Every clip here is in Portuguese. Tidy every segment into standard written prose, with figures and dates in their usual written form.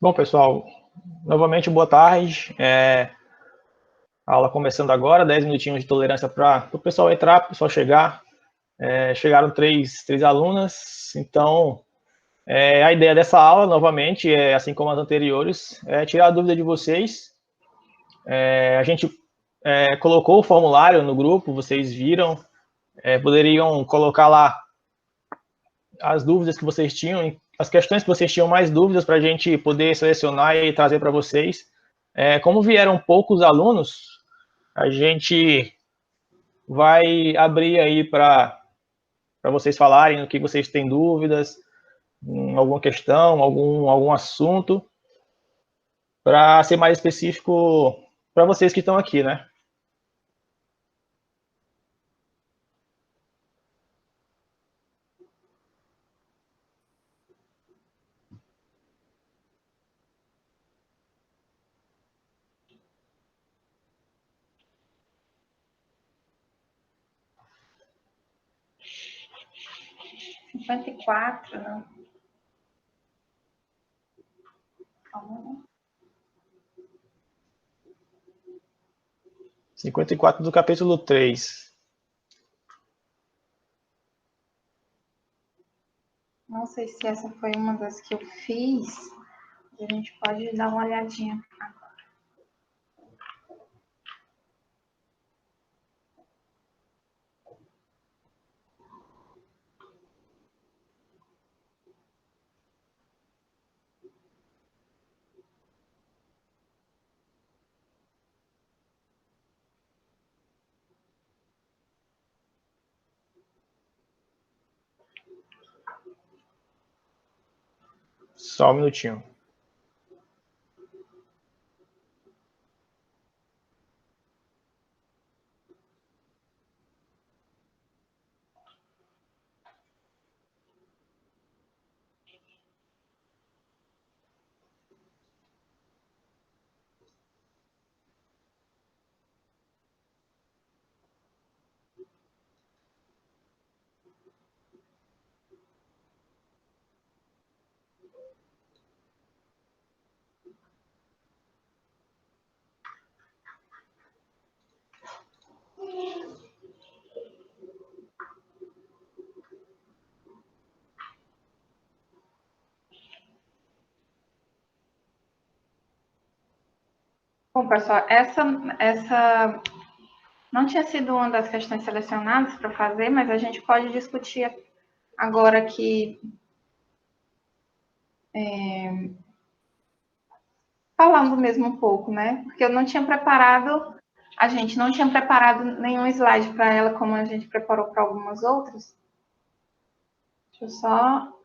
Bom, pessoal, novamente boa tarde. A aula começando agora, 10 minutinhos de tolerância para o pessoal entrar, para o pessoal chegar. Chegaram três alunas, então a ideia dessa aula, novamente, assim como as anteriores, é tirar a dúvida de vocês. A gente colocou o formulário no grupo, vocês viram, poderiam colocar lá as dúvidas que vocês tinham, as questões que vocês tinham mais dúvidas para a gente poder selecionar e trazer para vocês. Como vieram poucos alunos, a gente vai abrir aí para vocês falarem o que vocês têm dúvidas, alguma questão, algum assunto, para ser mais específico para vocês que estão aqui, né? Cinquenta e quatro, né? Calma, né? 54 do capítulo 3. Não sei se essa foi uma das que eu fiz. A gente pode dar uma olhadinha agora. Só um minutinho. Bom, pessoal, essa não tinha sido uma das questões selecionadas para fazer, mas a gente pode discutir agora aqui, falando mesmo um pouco, né? Porque eu não tinha preparado, a gente não tinha preparado nenhum slide para ela, como a gente preparou para algumas outras. Deixa eu só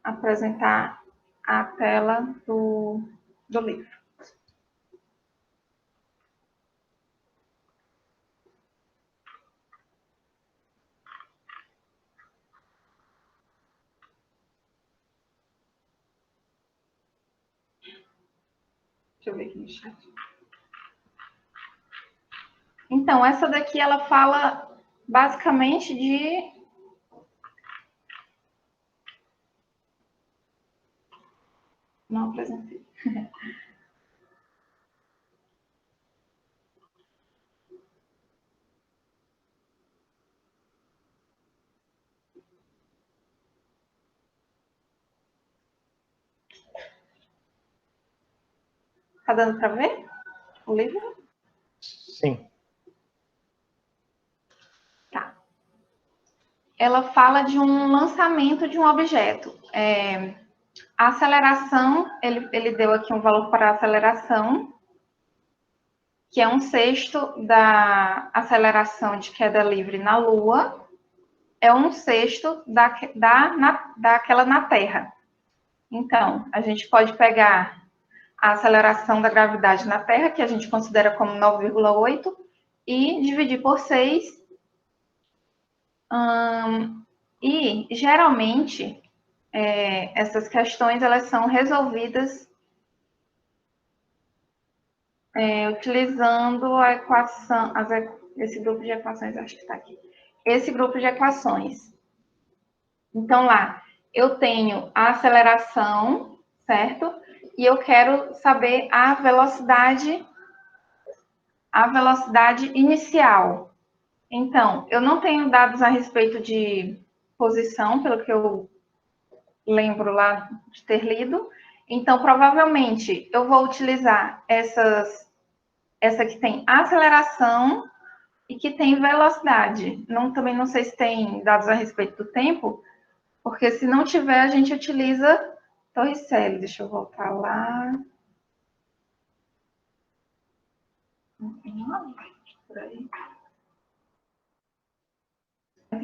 apresentar a tela do livro. Deixa eu ver aqui no chat. Então, essa daqui ela fala basicamente de... Não apresentei. Tá dando para ver o livro? Sim. Tá. Ela fala de um lançamento de um objeto. A aceleração, ele deu aqui um valor para a aceleração, que é 1/6 da aceleração de queda livre na Lua, é 1/6 daquela na Terra. Então, a gente pode pegar a aceleração da gravidade na Terra, que a gente considera como 9,8, e dividir por 6. E, geralmente, essas questões elas são resolvidas utilizando a equação, esse grupo de equações, acho que está aqui. Esse grupo de equações. Então, lá, eu tenho a aceleração certo? E eu quero saber a velocidade inicial. Então, eu não tenho dados a respeito de posição, pelo que eu lembro lá de ter lido. Então, provavelmente, eu vou utilizar essa que tem aceleração e que tem velocidade. Também não sei se tem dados a respeito do tempo, porque se não tiver, a gente utiliza Torricelli. Deixa eu voltar lá. Por aí.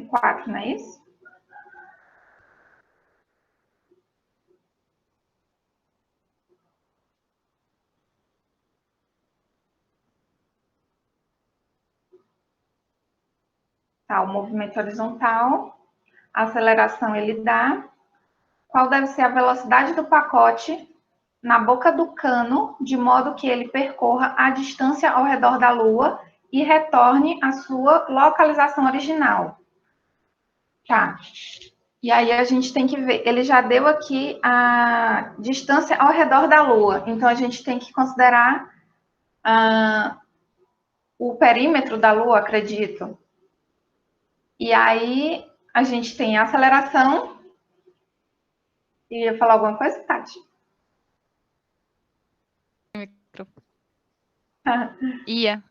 4, não é isso? Tá, o movimento horizontal, a aceleração ele dá. Qual deve ser a velocidade do pacote na boca do cano, de modo que ele percorra a distância ao redor da Lua e retorne à sua localização original. Tá. E aí a gente tem que ver, ele já deu aqui a distância ao redor da Lua, então a gente tem que considerar o perímetro da Lua, acredito. E aí a gente tem a aceleração. Ia falar alguma coisa, Tati? Ia,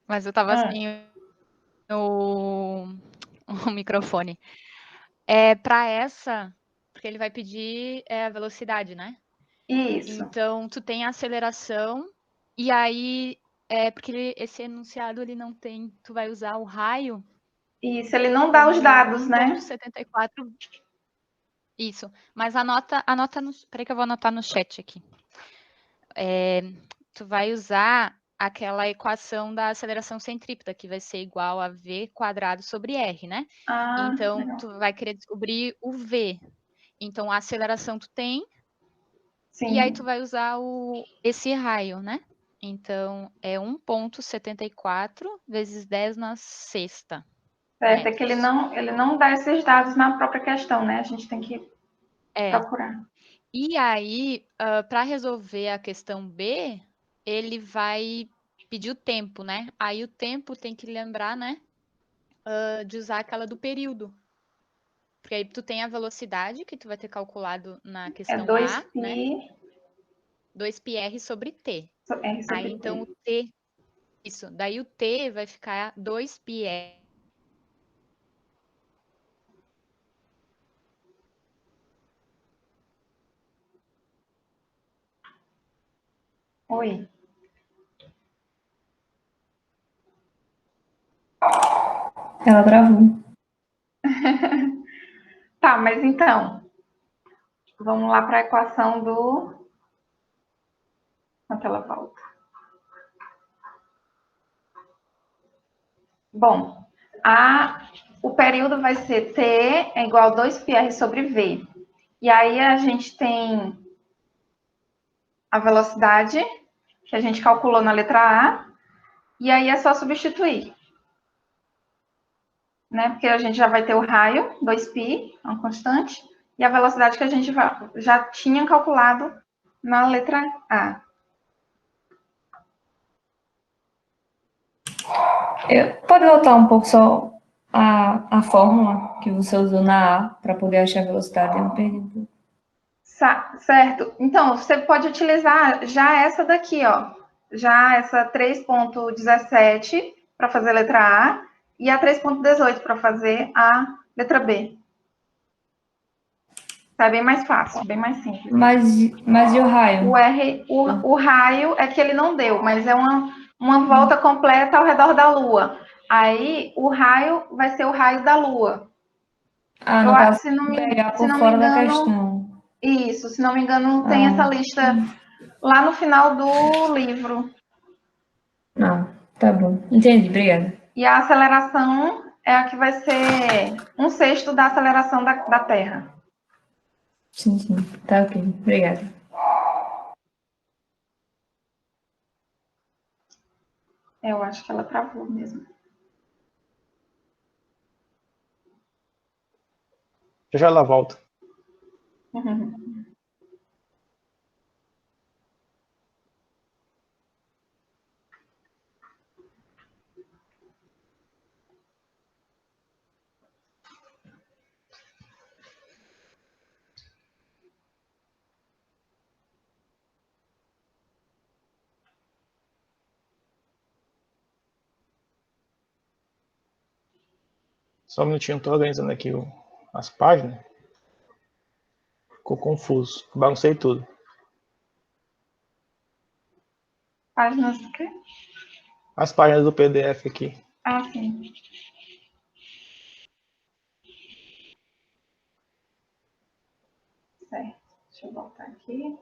mas eu tava sem o microfone. Para essa, porque ele vai pedir a velocidade, né? Isso. Então, tu tem a aceleração, e aí, porque esse enunciado ele não tem, tu vai usar o raio. Isso, ele não dá os dados, né? 74. Isso, mas anota peraí que eu vou anotar no chat aqui. Tu vai usar aquela equação da aceleração centrípeta, que vai ser igual a v quadrado sobre r, né? Então, legal. Tu vai querer descobrir o v. Então, a aceleração tu tem, sim, e aí tu vai usar esse raio, né? Então, é 1,74 vezes 10 na sexta. Certo, é que ele não dá esses dados na própria questão, né? A gente tem que procurar. E aí, para resolver a questão B, ele vai pedir o tempo, né? Aí o tempo tem que lembrar, né? De usar aquela do período. Porque aí tu tem a velocidade que tu vai ter calculado na questão 2π, A, né? 2πr sobre T. R sobre aí então o T, isso, daí o T vai ficar 2πr. Oi. Ela travou. Tá, mas então, vamos lá para a equação do... Enquanto ela volta. Bom, o período vai ser T é igual a 2πr sobre V. E aí a gente tem a velocidade, que a gente calculou na letra A, e aí é só substituir. Né? Porque a gente já vai ter o raio, 2π, uma constante, e a velocidade que a gente já tinha calculado na letra A. Pode voltar um pouco só a fórmula que você usou na A para poder achar a velocidade? Eu não perdi um pouco. Certo. Então, você pode utilizar já essa daqui, ó. Já essa 3.17 para fazer a letra A e a 3.18 para fazer a letra B. Tá bem mais fácil, bem mais simples. Mas e o raio? O raio é que ele não deu, mas é uma volta completa ao redor da Lua. Aí, o raio vai ser o raio da Lua. No caso, se não me fora da questão. Isso, se não me engano, tem essa lista lá no final do livro. Não, tá bom. Entendi, obrigada. E a aceleração é a que vai ser 1/6 da aceleração da Terra. Sim, tá ok. Obrigada. Eu acho que ela travou mesmo. Já ela volta. Só um minutinho, estou organizando aqui as páginas. Ficou confuso, baguncei tudo. Páginas do quê? As páginas do PDF aqui. Ah, sim. Certo. Deixa eu voltar aqui.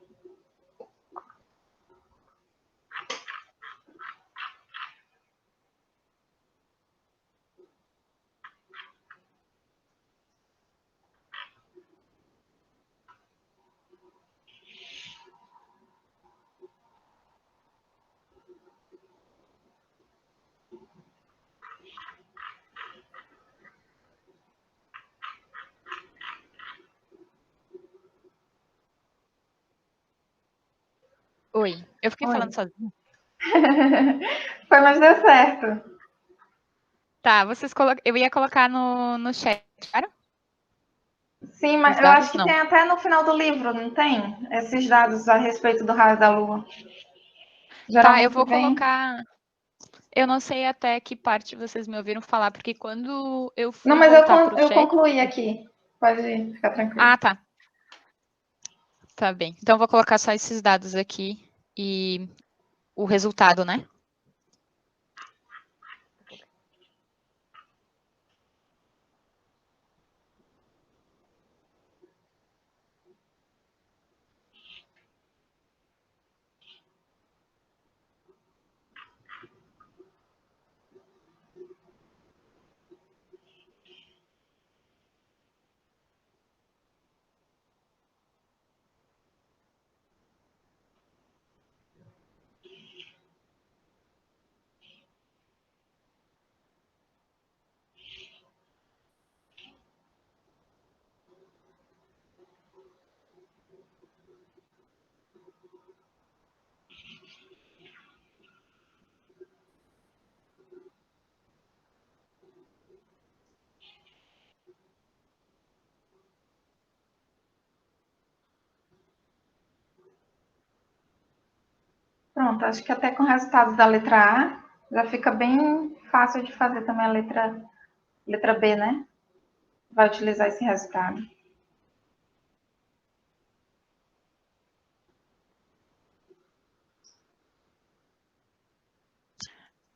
Oi, eu fiquei falando sozinha. Foi, mas deu certo. Tá, eu ia colocar no chat, claro? Sim, mas eu acho que tem até no final do livro, não tem? Esses dados a respeito do raio da Lua. Tá, eu vou colocar... Eu não sei até que parte vocês me ouviram falar, porque quando eu fui Não, mas voltar pro eu chat... concluí aqui. Pode ficar tranquilo. Ah, tá. Tá bem. Então, eu vou colocar só esses dados aqui e o resultado, né? Pronto, acho que até com o resultado da letra A já fica bem fácil de fazer também a letra B, né? Vai utilizar esse resultado.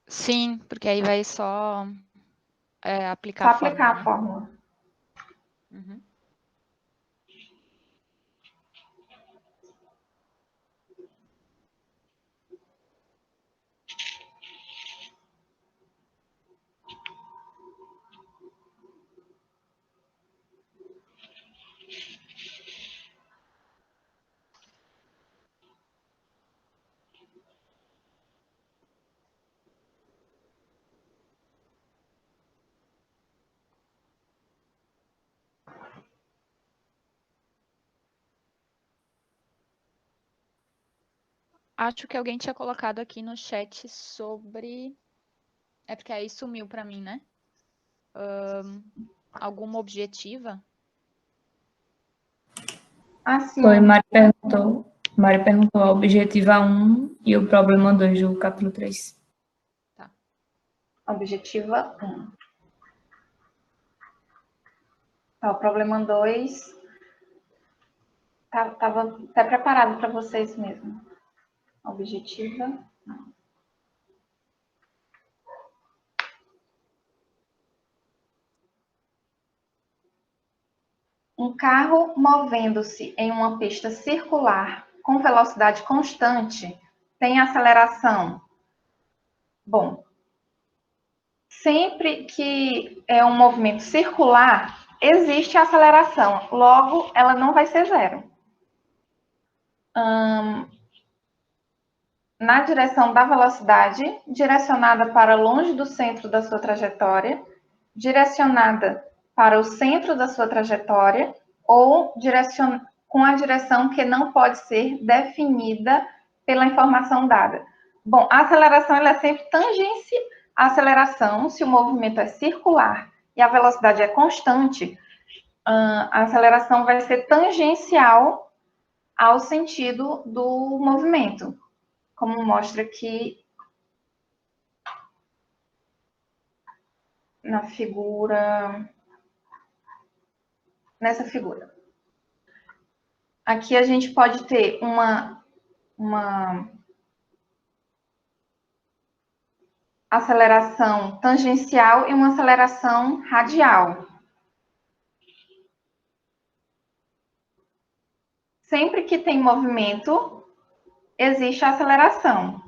Sim, porque aí vai só aplicar Só a fórmula, aplicar né? a fórmula. Uhum. Acho que alguém tinha colocado aqui no chat sobre... É porque aí sumiu pra mim, né? Alguma objetiva? Ah, sim. Foi, Mari perguntou a objetiva 1 e o problema 2 do capítulo 3. Tá. Objetiva 1. Tá, o problema 2 estava até preparado para vocês mesmo. Objetiva. Um carro movendo-se em uma pista circular com velocidade constante tem aceleração. Bom, sempre que é um movimento circular, existe aceleração. Logo, ela não vai ser zero. Na direção da velocidade, direcionada para longe do centro da sua trajetória, direcionada para o centro da sua trajetória ou com a direção que não pode ser definida pela informação dada. Bom, a aceleração ela é sempre tangente à aceleração, se o movimento é circular e a velocidade é constante, a aceleração vai ser tangencial ao sentido do movimento, como mostra aqui na figura... Nessa figura. Aqui a gente pode ter uma aceleração tangencial e uma aceleração radial. Sempre que tem movimento, existe aceleração.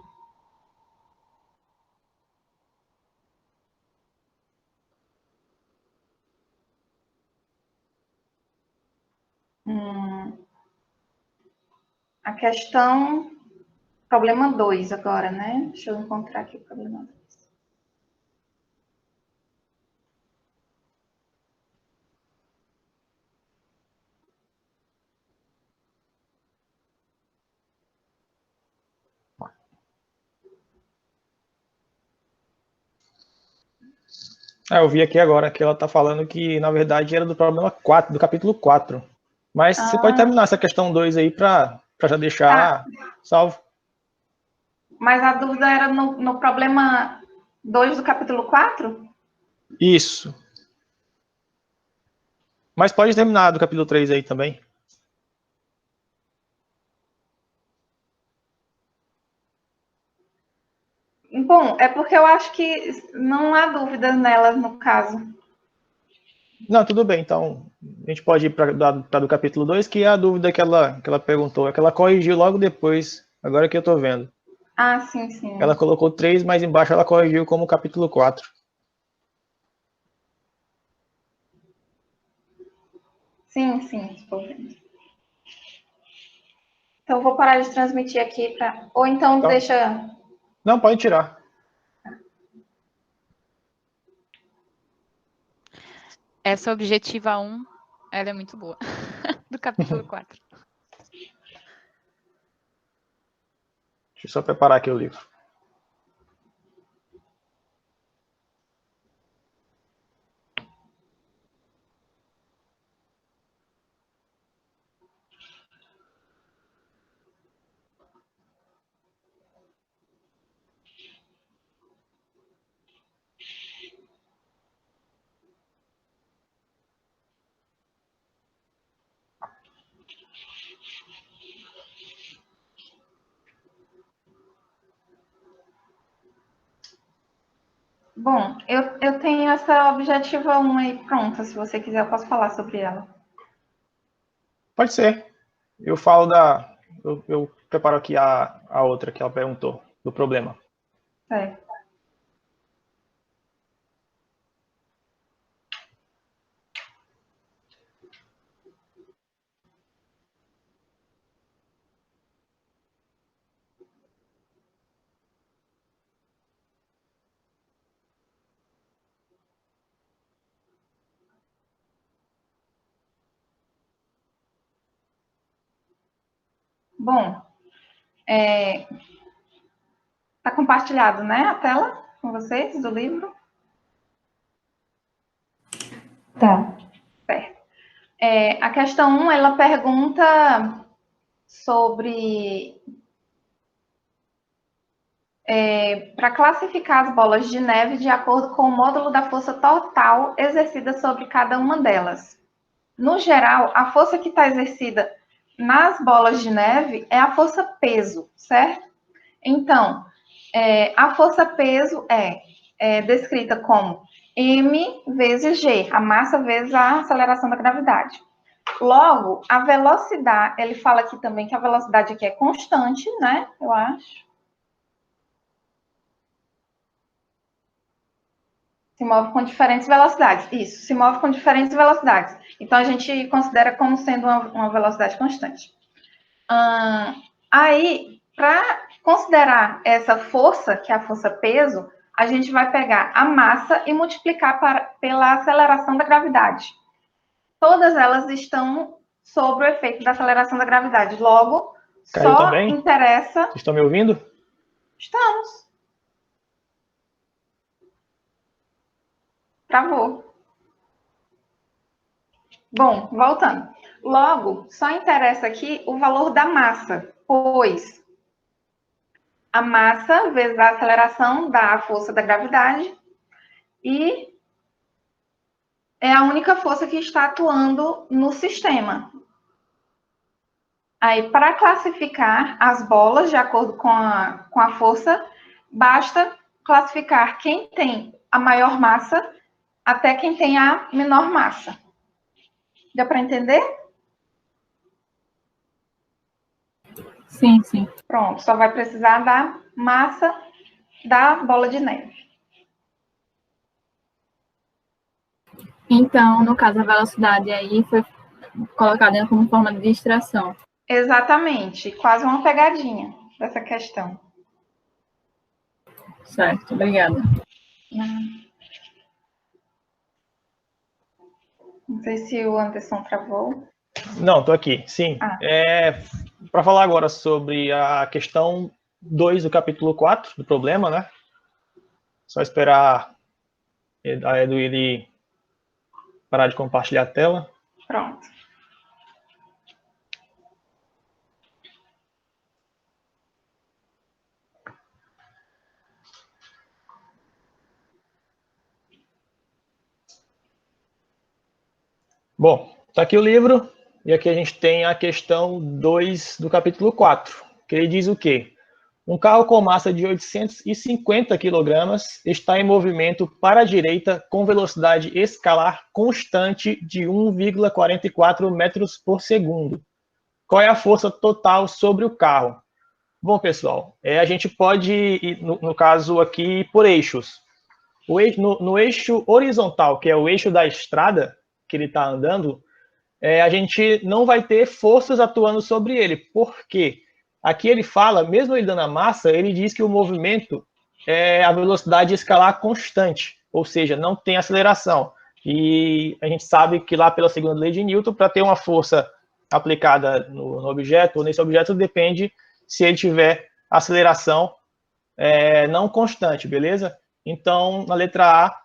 A questão... Problema 2 agora, né? Deixa eu encontrar aqui o problema 2. Eu vi aqui agora que ela está falando que, na verdade, era do problema 4, do capítulo 4. Mas você pode terminar essa questão 2 aí para já deixar salvo. Mas a dúvida era no problema 2 do capítulo 4? Isso. Mas pode terminar do capítulo 3 aí também. Bom, é porque eu acho que não há dúvidas nelas, no caso. Não, tudo bem. Então, a gente pode ir para do capítulo 2, que é a dúvida que ela perguntou. É que ela corrigiu logo depois, agora que eu estou vendo. Ah, sim, sim. Ela colocou 3, mas embaixo ela corrigiu como capítulo 4. Sim, sim, estou vendo. Então, eu vou parar de transmitir aqui para... Ou então deixa... Não, pode tirar. Essa objetiva 1, ela é muito boa. Do capítulo 4. Deixa eu só preparar aqui o livro. Bom, eu tenho essa objetiva 1 aí pronta. Se você quiser, eu posso falar sobre ela. Pode ser. Eu falo da... Eu preparo aqui a outra que ela perguntou, do problema. Certo. Bom, tá compartilhado, né, a tela com vocês do livro? Tá. Certo. A questão 1, ela pergunta sobre... para classificar as bolas de neve de acordo com o módulo da força total exercida sobre cada uma delas. No geral, a força que está exercida nas bolas de neve é a força peso, certo? Então, a força peso é descrita como m vezes g, a massa vezes a aceleração da gravidade. Logo, a velocidade, ele fala aqui também que a velocidade aqui é constante, né? Eu acho. Se move com diferentes velocidades. Isso, se move com diferentes velocidades. Então, a gente considera como sendo uma velocidade constante. Aí, para considerar essa força, que é a força peso, a gente vai pegar a massa e multiplicar pela aceleração da gravidade. Todas elas estão sob o efeito da aceleração da gravidade. Logo, Caiu só também? interessa... Vocês estão me ouvindo? Estamos. Travou. Bom, voltando. Logo, só interessa aqui o valor da massa, pois a massa vezes a aceleração dá a força da gravidade e é a única força que está atuando no sistema. Aí, para classificar as bolas de acordo com a força, basta classificar quem tem a maior massa até quem tem a menor massa. Deu para entender? Sim, sim. Pronto, só vai precisar da massa da bola de neve. Então, no caso, a velocidade aí foi colocada como forma de distração. Exatamente, quase uma pegadinha dessa questão. Certo, obrigada. Não sei se o Anderson travou. Não, estou aqui, sim. Para falar agora sobre a questão 2 do capítulo 4 do problema, né? Só esperar a Edu ele parar de compartilhar a tela. Pronto. Bom, está aqui o livro, e aqui a gente tem a questão 2 do capítulo 4, que ele diz o quê? Um carro com massa de 850 kg está em movimento para a direita com velocidade escalar constante de 1,44 metros por segundo. Qual é a força total sobre o carro? Bom, pessoal, a gente pode ir, no caso aqui, por eixos. No eixo horizontal, que é o eixo da estrada que ele está andando, a gente não vai ter forças atuando sobre ele. Por quê? Aqui ele fala, mesmo ele dando a massa, ele diz que o movimento é a velocidade escalar constante, ou seja, não tem aceleração. E a gente sabe que lá pela segunda lei de Newton, para ter uma força aplicada no objeto, ou nesse objeto, depende se ele tiver aceleração não constante, beleza? Então, na letra A,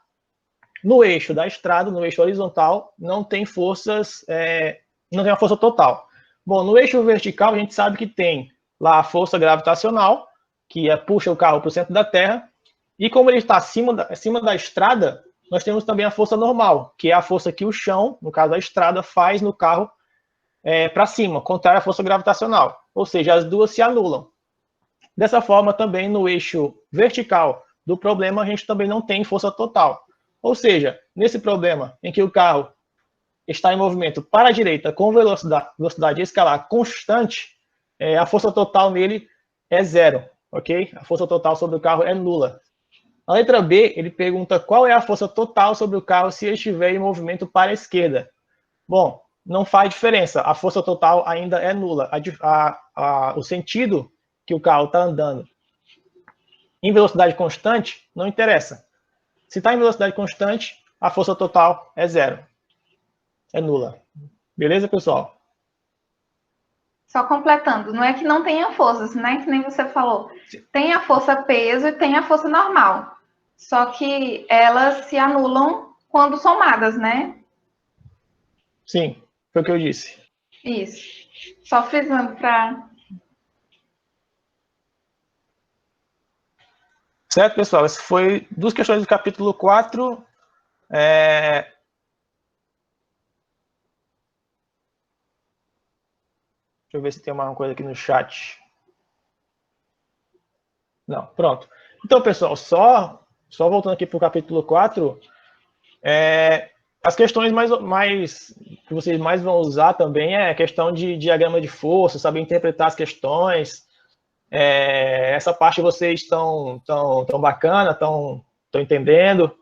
no eixo da estrada, no eixo horizontal, não tem forças, não tem uma força total. Bom, no eixo vertical, a gente sabe que tem lá a força gravitacional, que puxa o carro para o centro da Terra, e como ele está acima da estrada, nós temos também a força normal, que é a força que o chão, no caso a estrada, faz no carro para cima, contrária à força gravitacional. Ou seja, as duas se anulam. Dessa forma, também no eixo vertical do problema, a gente também não tem força total. Ou seja, nesse problema em que o carro está em movimento para a direita com velocidade escalar constante, a força total nele é zero, ok? A força total sobre o carro é nula. Na letra B, ele pergunta qual é a força total sobre o carro se ele estiver em movimento para a esquerda. Bom, não faz diferença, a força total ainda é nula. O sentido que o carro está andando em velocidade constante não interessa. Se está em velocidade constante, a força total é zero. É nula. Beleza, pessoal? Só completando, não é que não tenha forças, né? Que nem você falou. Tem a força peso e tem a força normal. Só que elas se anulam quando somadas, né? Sim, foi o que eu disse. Isso. Só frisando para... Certo, pessoal? Essas foi duas questões do capítulo 4. Deixa eu ver se tem uma coisa aqui no chat. Não, pronto. Então, pessoal, só voltando aqui para o capítulo 4, as questões que vocês mais vão usar também é a questão de diagrama de força, saber interpretar as questões. Essa parte vocês estão tão bacana, estão entendendo.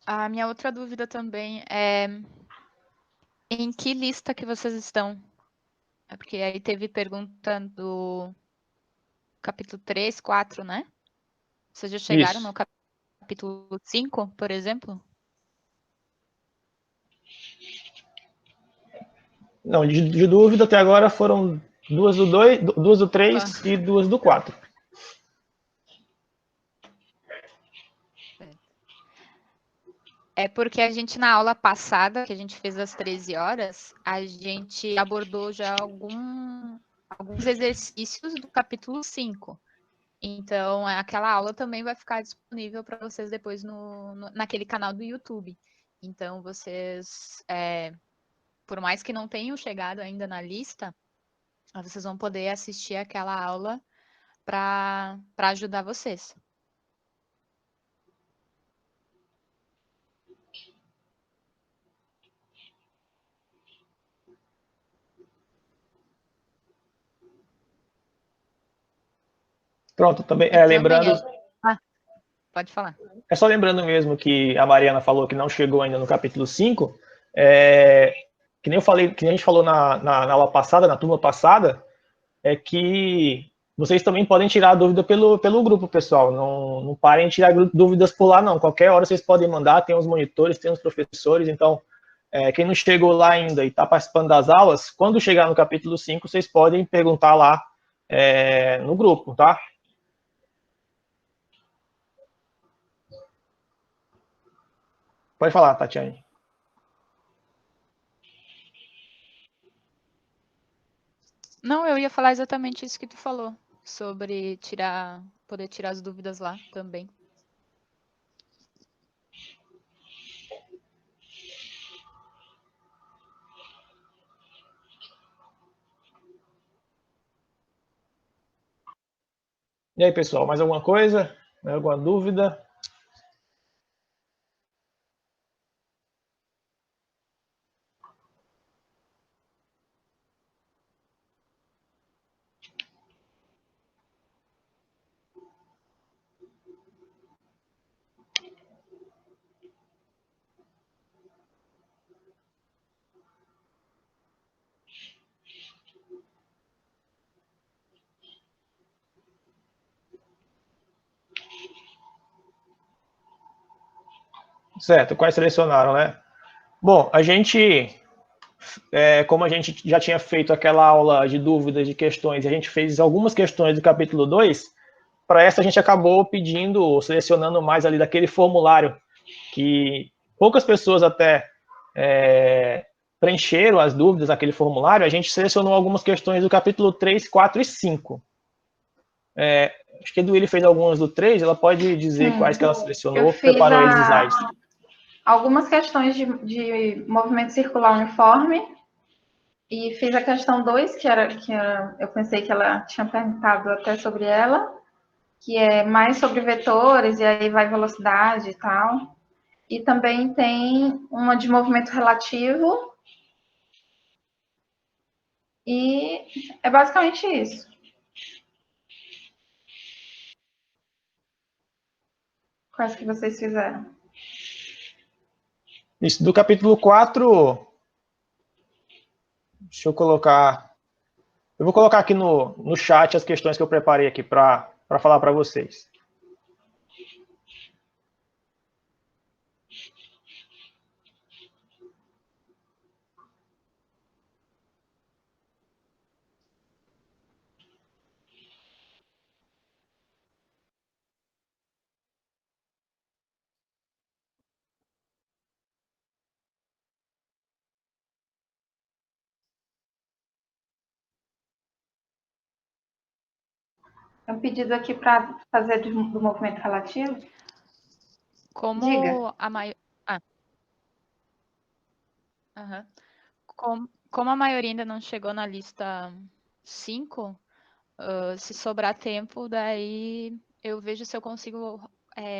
A minha outra dúvida também é em que lista que vocês estão? É porque aí teve pergunta do capítulo 3, 4, né? Vocês já chegaram no capítulo 5, por exemplo? Não, de dúvida até agora foram duas do 2, duas do 3 e duas do 4. É porque a gente, na aula passada, que a gente fez às 13 horas, a gente abordou já alguns exercícios do capítulo 5. Então, aquela aula também vai ficar disponível para vocês depois naquele canal do YouTube. Então, vocês, por mais que não tenham chegado ainda na lista, vocês vão poder assistir aquela aula para ajudar vocês. Pronto, também, lembrando... Pode falar. É só lembrando mesmo que a Mariana falou que não chegou ainda no capítulo 5, que nem eu falei, que nem a gente falou na aula passada, na turma passada, é que vocês também podem tirar a dúvida pelo grupo, pessoal. Não parem de tirar dúvidas por lá, não. Qualquer hora vocês podem mandar, tem os monitores, tem os professores, então, quem não chegou lá ainda e está participando das aulas, quando chegar no capítulo 5, vocês podem perguntar lá no grupo, tá? Pode falar, Tatiane. Não, eu ia falar exatamente isso que tu falou, sobre poder tirar as dúvidas lá também. E aí, pessoal, mais alguma coisa? Alguma dúvida? Certo, quais selecionaram, né? Bom, a gente, como a gente já tinha feito aquela aula de dúvidas, de questões, e a gente fez algumas questões do capítulo 2, para essa a gente acabou pedindo, selecionando mais ali daquele formulário, que poucas pessoas até preencheram as dúvidas naquele formulário, a gente selecionou algumas questões do capítulo 3, 4 e 5. Acho que a Eduília fez algumas do 3, ela pode dizer quais que ela selecionou, preparou aí os slides. Algumas questões de movimento circular uniforme, e fiz a questão 2, que eu pensei que ela tinha perguntado até sobre ela, que é mais sobre vetores, e aí vai velocidade e tal. E também tem uma de movimento relativo, e é basicamente isso. Quais que vocês fizeram? Isso, do capítulo 4, deixa eu colocar... Eu vou colocar aqui no chat as questões que eu preparei aqui para falar para vocês. É um pedido aqui para fazer do movimento relativo. Como Diga. a maioria... Como a maioria ainda não chegou na lista 5, se sobrar tempo, daí eu vejo se eu consigo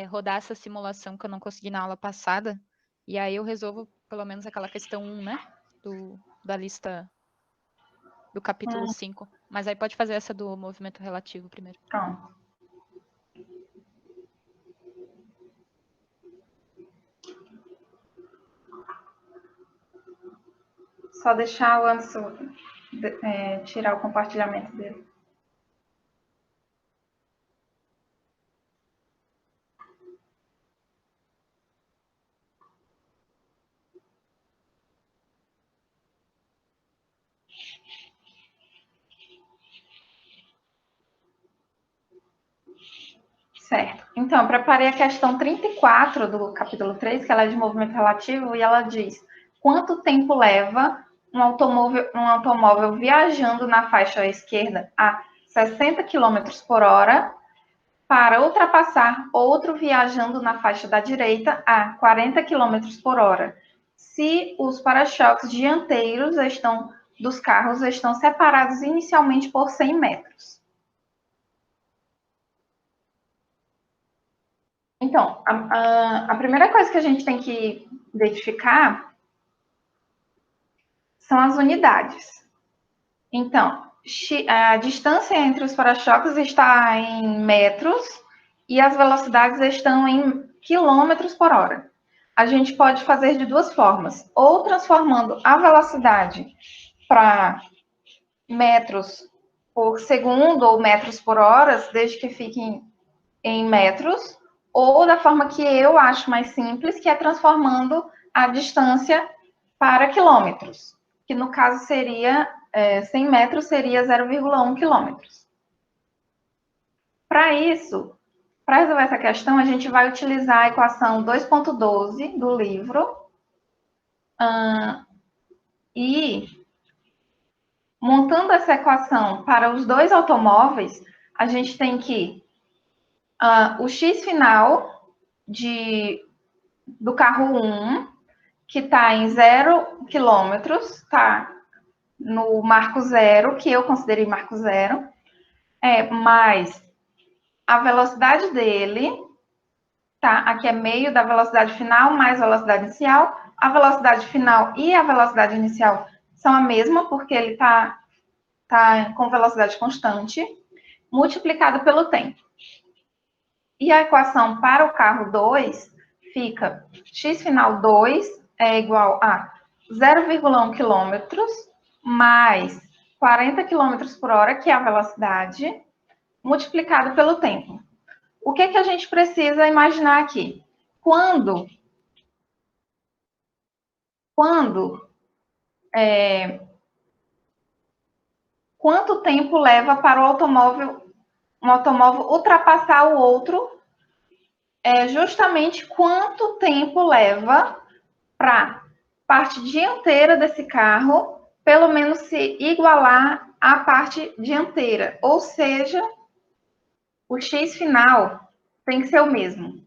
rodar essa simulação que eu não consegui na aula passada, e aí eu resolvo pelo menos aquela questão 1, né? Da lista do capítulo 5. Mas aí pode fazer essa do movimento relativo primeiro. Pronto. Só deixar o Anderson tirar o compartilhamento dele. Certo. Então, eu preparei a questão 34 do capítulo 3, que ela é de movimento relativo, e ela diz: quanto tempo leva um automóvel viajando na faixa esquerda a 60 km por hora para ultrapassar outro viajando na faixa da direita a 40 km por hora, se os para-choques dianteiros dos carros estão separados inicialmente por 100 metros. Então, a primeira coisa que a gente tem que identificar são as unidades. Então, a distância entre os para-choques está em metros e as velocidades estão em quilômetros por hora. A gente pode fazer de duas formas, ou transformando a velocidade para metros por segundo ou metros por hora, desde que fiquem em metros, ou da forma que eu acho mais simples, que é transformando a distância para quilômetros, que no caso seria 100 metros seria 0,1 quilômetros. Para isso, para resolver essa questão, a gente vai utilizar a equação 2.12 do livro e, montando essa equação para os dois automóveis, a gente tem que o x final do carro 1, que está em 0 quilômetros, está no marco zero, que eu considerei marco zero, mais a velocidade dele, tá? Aqui é meio da velocidade final mais velocidade inicial. A velocidade final e a velocidade inicial são a mesma, porque ele tá com velocidade constante, multiplicado pelo tempo. E a equação para o carro 2 fica x final 2 é igual a 0,1 km mais 40 km por hora, que é a velocidade, multiplicado pelo tempo. O que a gente precisa imaginar aqui? Quanto tempo leva para um automóvel ultrapassar o outro? É justamente quanto tempo leva para a parte dianteira desse carro, pelo menos se igualar à parte dianteira. Ou seja, o x final tem que ser o mesmo.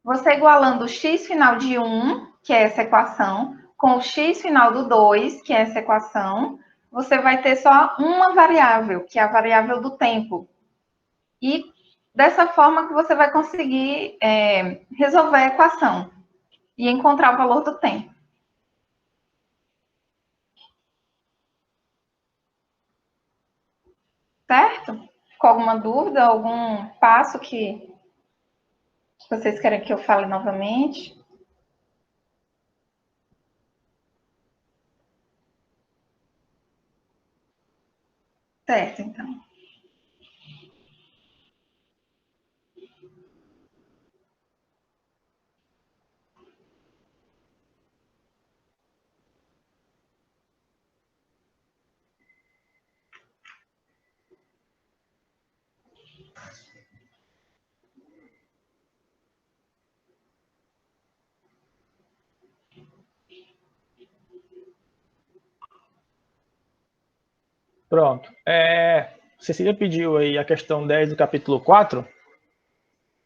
Você igualando o x final de 1, que é essa equação, com o x final do 2, que é essa equação, você vai ter só uma variável, que é a variável do tempo. E dessa forma que você vai conseguir resolver a equação e encontrar o valor do tempo. Certo? Com alguma dúvida, algum passo que vocês querem que eu fale novamente? Certo, então. Pronto. Cecília pediu aí a questão 10 do capítulo 4. Deixa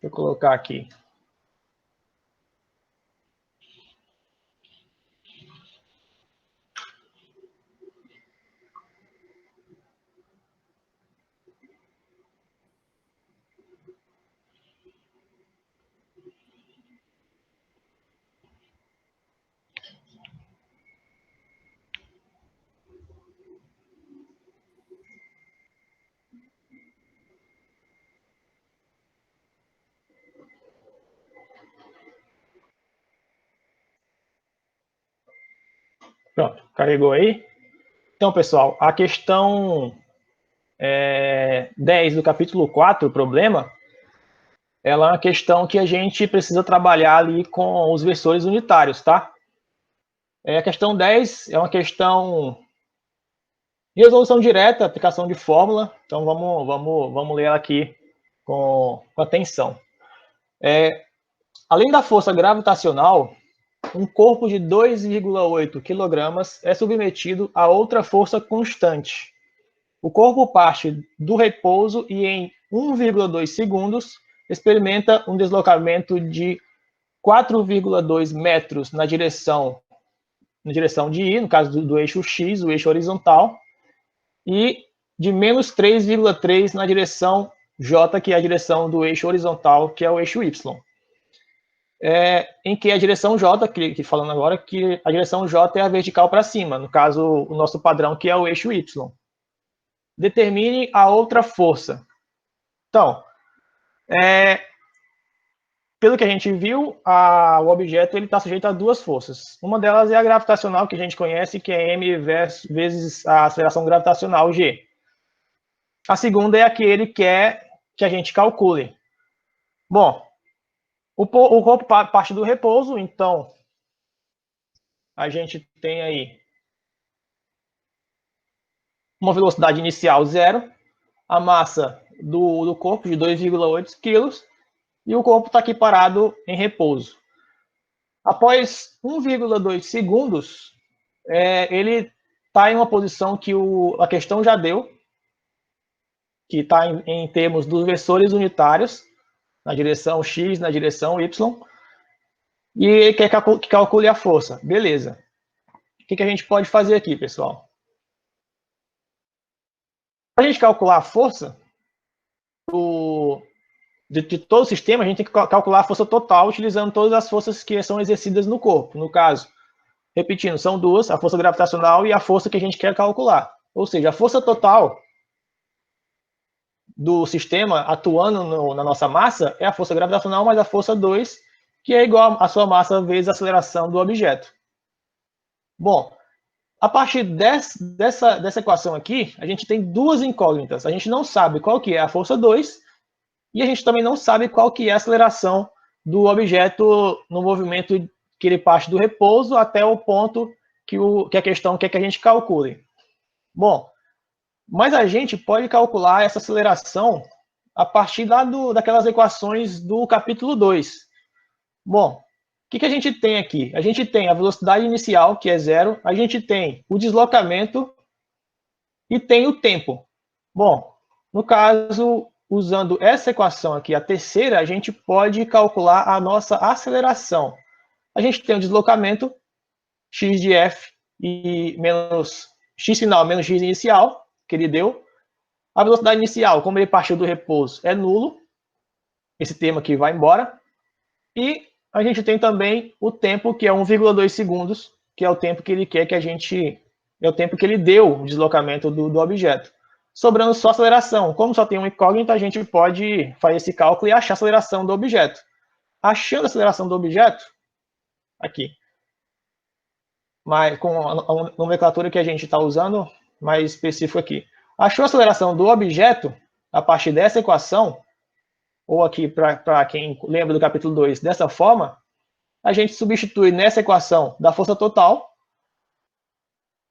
eu colocar aqui. Pronto, carregou aí? Então, pessoal, a questão 10 do capítulo 4, o problema, ela é uma questão que a gente precisa trabalhar ali com os versores unitários, tá? A questão 10 é uma questão de resolução direta, aplicação de fórmula. Então, vamos ler ela aqui com atenção. Além da força gravitacional, um corpo de 2,8 kg é submetido a outra força constante. O corpo parte do repouso e em 1,2 segundos experimenta um deslocamento de 4,2 metros na direção de Y, no caso do eixo X, o eixo horizontal, e de menos 3,3 na direção J, que é a direção do eixo horizontal, que é o eixo Y. Em que a direção J, que falando agora, que a direção J é a vertical para cima, no caso, o nosso padrão, que é o eixo Y. Determine a outra força. Então, pelo que a gente viu, o objeto está sujeito a duas forças. Uma delas é a gravitacional, que a gente conhece, que é m vezes a aceleração gravitacional, g. A segunda é a que ele quer que a gente calcule. Bom, o corpo parte do repouso, então a gente tem aí uma velocidade inicial zero, a massa do corpo de 2,8 kg, e o corpo está aqui parado em repouso. Após 1,2 segundos, ele está em uma posição que a questão já deu, que está em termos dos versores unitários, na direção X, na direção Y, e ele quer que calcule a força. Beleza. O que a gente pode fazer aqui, pessoal? Para a gente calcular a força de todo o sistema, a gente tem que calcular a força total utilizando todas as forças que são exercidas no corpo. No caso, repetindo, são duas, a força gravitacional e a força que a gente quer calcular. Ou seja, a força total do sistema atuando na nossa massa é a força gravitacional mais a força 2, que é igual à sua massa vezes a aceleração do objeto. Bom, a partir dessa equação aqui, a gente tem duas incógnitas. A gente não sabe qual que é a força 2 e a gente também não sabe qual que é a aceleração do objeto no movimento que ele parte do repouso até o ponto que a questão quer que a gente calcule. Bom, mas a gente pode calcular essa aceleração a partir daquelas equações do capítulo 2. Bom, o que a gente tem aqui? A gente tem a velocidade inicial, que é zero, a gente tem o deslocamento e tem o tempo. Bom, no caso, usando essa equação aqui, a terceira, a gente pode calcular a nossa aceleração. A gente tem o deslocamento, x de f e menos x final menos x inicial, que ele deu. A velocidade inicial, como ele partiu do repouso, é nulo. Esse termo aqui vai embora. E a gente tem também o tempo, que é 1,2 segundos, que é o tempo que ele quer que a gente... É o tempo que ele deu o deslocamento do objeto. Sobrando só a aceleração. Como só tem uma incógnita, a gente pode fazer esse cálculo e achar a aceleração do objeto. Achando a aceleração do objeto, aqui, mas com a nomenclatura que a gente está usando, mais específico aqui. Achou a aceleração do objeto, a partir dessa equação, ou aqui, para quem lembra do capítulo 2, dessa forma, a gente substitui nessa equação da força total.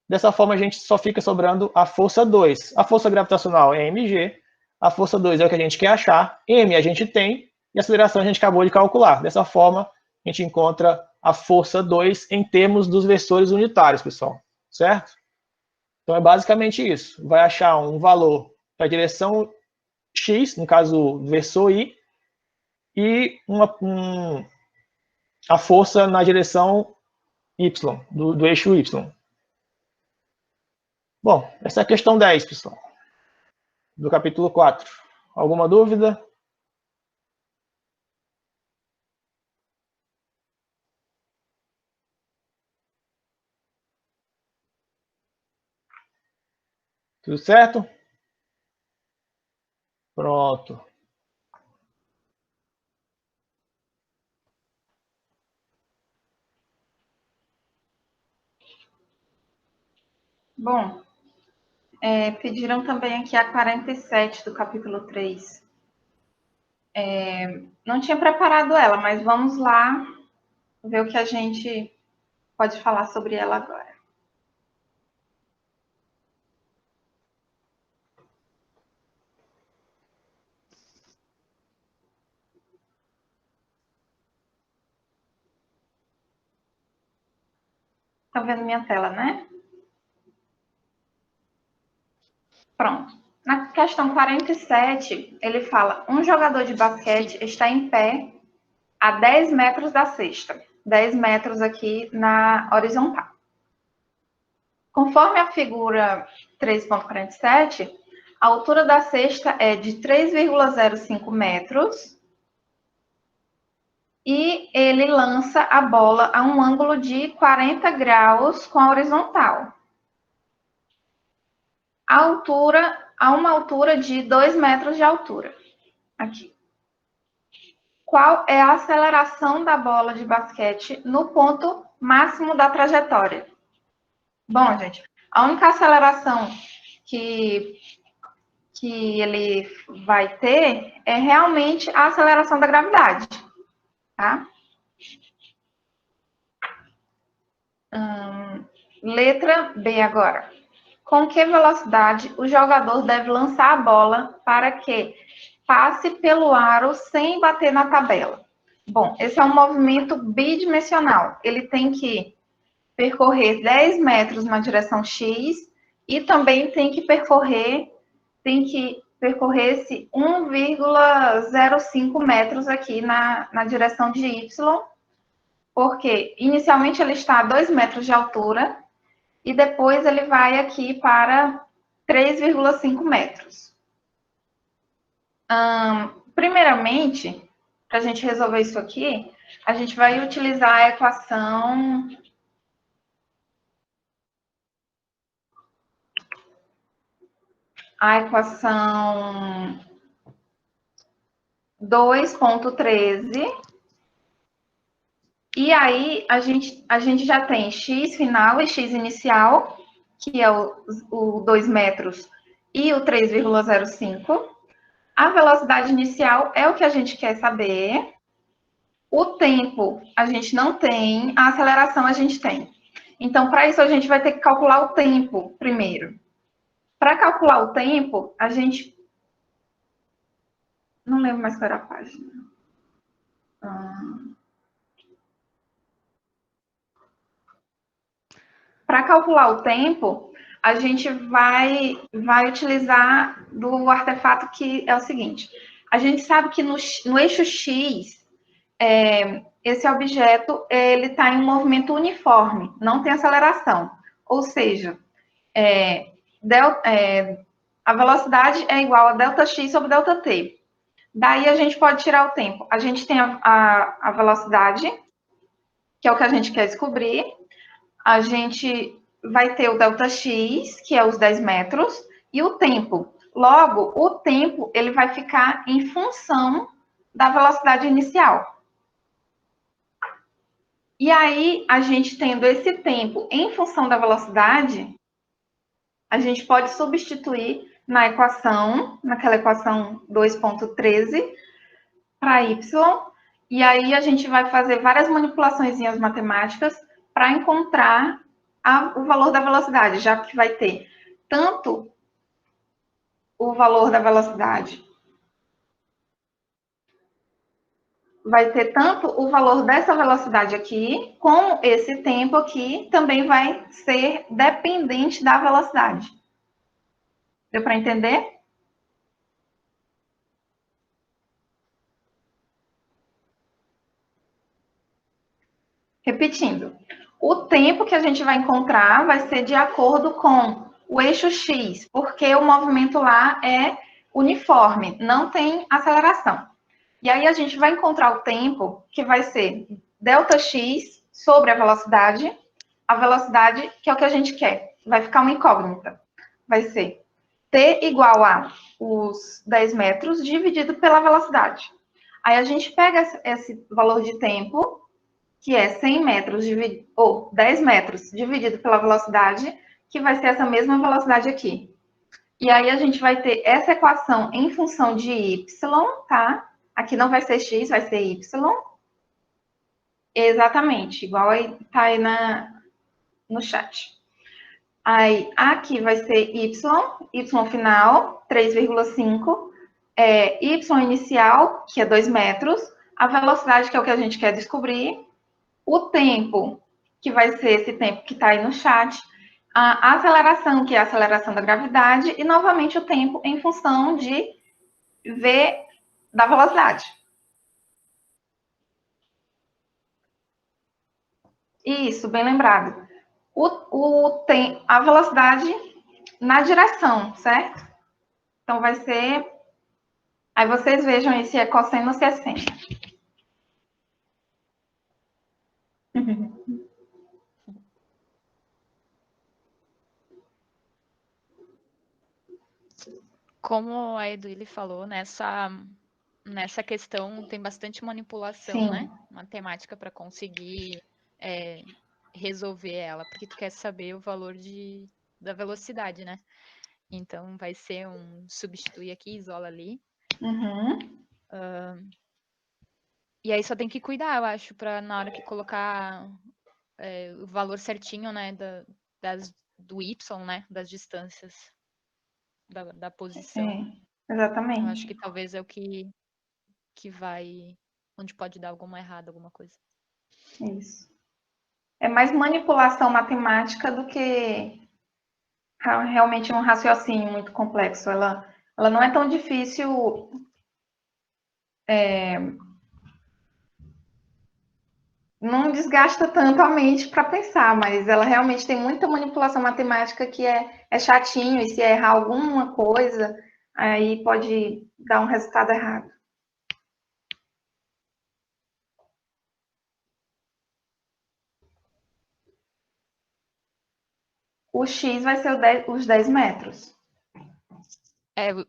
Dessa forma, a gente só fica sobrando a força 2. A força gravitacional é mg, a força 2 é o que a gente quer achar, m a gente tem, e a aceleração a gente acabou de calcular. Dessa forma, a gente encontra a força 2 em termos dos versores unitários, pessoal. Certo? Então, é basicamente isso. Vai achar um valor para a direção x, no caso, versor y, e a força na direção y, do eixo y. Bom, essa é a questão 10, pessoal, do capítulo 4. Alguma dúvida? Tudo certo? Pronto. Bom, pediram também aqui a 47 do capítulo 3. Não tinha preparado ela, mas vamos lá ver o que a gente pode falar sobre ela agora. Tá vendo minha tela, né? Pronto. Na questão 47, ele fala: um jogador de basquete está em pé a 10 metros da cesta. 10 metros aqui na horizontal. Conforme a figura 3.47, a altura da cesta é de 3,05 metros e ele lança a bola a um ângulo de 40 graus com a horizontal. A uma altura de 2 metros de altura. Aqui. Qual é a aceleração da bola de basquete no ponto máximo da trajetória? Bom, gente, a única aceleração que ele vai ter é realmente a aceleração da gravidade, tá? Letra B agora. Com que velocidade o jogador deve lançar a bola para que passe pelo aro sem bater na tabela? Bom, esse é um movimento bidimensional. Ele tem que percorrer 10 metros na direção X e também tem que percorrer esse 1,05 metros aqui na direção de Y, porque inicialmente ele está a 2 metros de altura e depois ele vai aqui para 3,5 metros. Primeiramente, para a gente resolver isso aqui, a gente vai utilizar a equação... A equação 2.13. E aí, a gente já tem x final e x inicial, que é o 2 metros e o 3,05. A velocidade inicial é o que a gente quer saber. O tempo a gente não tem, a aceleração a gente tem. Então, para isso, a gente vai ter que calcular o tempo primeiro. Para calcular o tempo, a gente... Não lembro mais qual era a página. Para calcular o tempo, a gente vai utilizar do artefato que é o seguinte. A gente sabe que no eixo X, esse objeto ele está em um movimento uniforme, não tem aceleração. Ou seja, a velocidade é igual a ΔX sobre ΔT. Daí a gente pode tirar o tempo. A gente tem a velocidade, que é o que a gente quer descobrir. A gente vai ter o ΔX, que é os 10 metros, e o tempo. Logo, o tempo ele vai ficar em função da velocidade inicial. E aí, a gente tendo esse tempo em função da velocidade, a gente pode substituir naquela equação 2.13 para y, e aí a gente vai fazer várias manipulações matemáticas para encontrar o valor da velocidade, já que vai ter tanto o valor da velocidade, vai ter tanto o valor dessa velocidade aqui, como esse tempo aqui também vai ser dependente da velocidade. Deu para entender? Repetindo, o tempo que a gente vai encontrar vai ser de acordo com o eixo X, porque o movimento lá é uniforme, não tem aceleração. E aí a gente vai encontrar o tempo que vai ser ΔX sobre a velocidade que é o que a gente quer. Vai ficar uma incógnita. Vai ser T igual a os 10 metros dividido pela velocidade. Aí a gente pega esse valor de tempo, que é 100 metros, ou 10 metros dividido pela velocidade, que vai ser essa mesma velocidade aqui. E aí a gente vai ter essa equação em função de y, tá? Aqui não vai ser x, vai ser y. Exatamente, igual aí, tá aí no chat. Aí, aqui vai ser y final, 3,5, y inicial, que é 2 metros, a velocidade, que é o que a gente quer descobrir, o tempo, que vai ser esse tempo que está aí no chat, a aceleração, que é a aceleração da gravidade, e novamente o tempo em função de V da velocidade. Isso, bem lembrado. A velocidade na direção, certo? Então, vai ser... Aí vocês vejam aí se é cosseno ou se é seno. Como a Eduile falou, nessa questão tem bastante manipulação, Sim. né? Matemática para conseguir resolver ela, porque tu quer saber o valor da velocidade, né? Então vai ser um substitui aqui, isola ali. Uhum. E aí só tem que cuidar, eu acho, para na hora que colocar o valor certinho, né, do Y, né, das distâncias da posição. Exatamente. Eu acho que talvez é o que vai, onde pode dar alguma errada, alguma coisa. Isso. É mais manipulação matemática do que realmente um raciocínio muito complexo. Ela não é tão difícil não desgasta tanto a mente para pensar, mas ela realmente tem muita manipulação matemática que é chatinho, e se errar alguma coisa, aí pode dar um resultado errado. O X vai ser os 10 metros.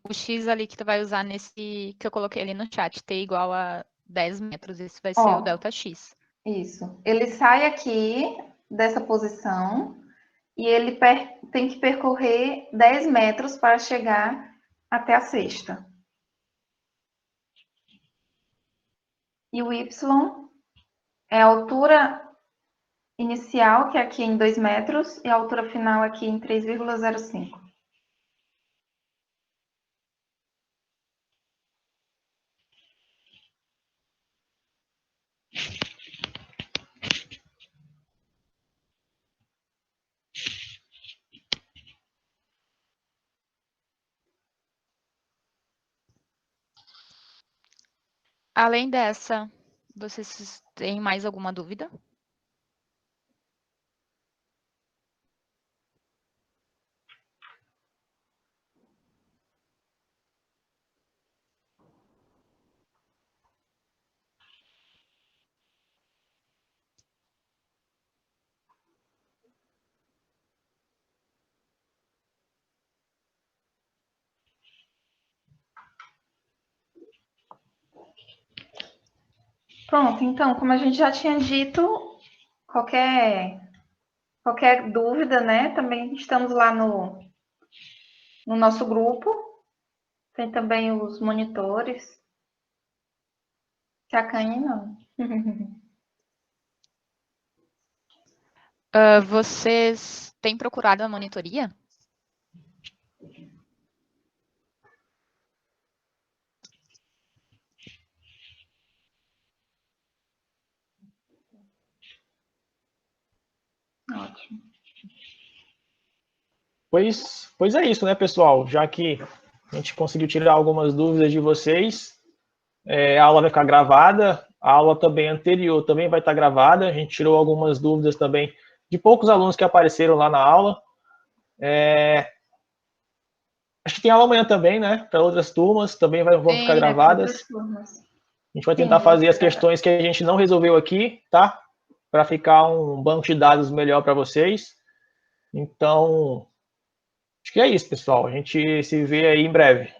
O X ali que tu vai usar nesse que eu coloquei ali no chat, T igual a 10 metros, esse vai ser o delta X. Isso. Ele sai aqui dessa posição e ele tem que percorrer 10 metros para chegar até a cesta. E o Y é a altura inicial, que é aqui em 2 metros, e a altura final aqui em 3,05. Além dessa, vocês têm mais alguma dúvida? Pronto, então, como a gente já tinha dito, qualquer dúvida, né? Também estamos lá no nosso grupo. Tem também os monitores. Se acanhe, não. Vocês têm procurado a monitoria? Ótimo. Pois é isso, né, pessoal? Já que a gente conseguiu tirar algumas dúvidas de vocês, a aula vai ficar gravada, a aula também anterior também vai estar gravada, a gente tirou algumas dúvidas também de poucos alunos que apareceram lá na aula. Acho que tem aula amanhã também, né? Para outras turmas, também vão ficar gravadas. A gente vai tentar fazer as questões que a gente não resolveu aqui, tá? Para ficar um banco de dados melhor para vocês. Então, acho que é isso, pessoal. A gente se vê aí em breve.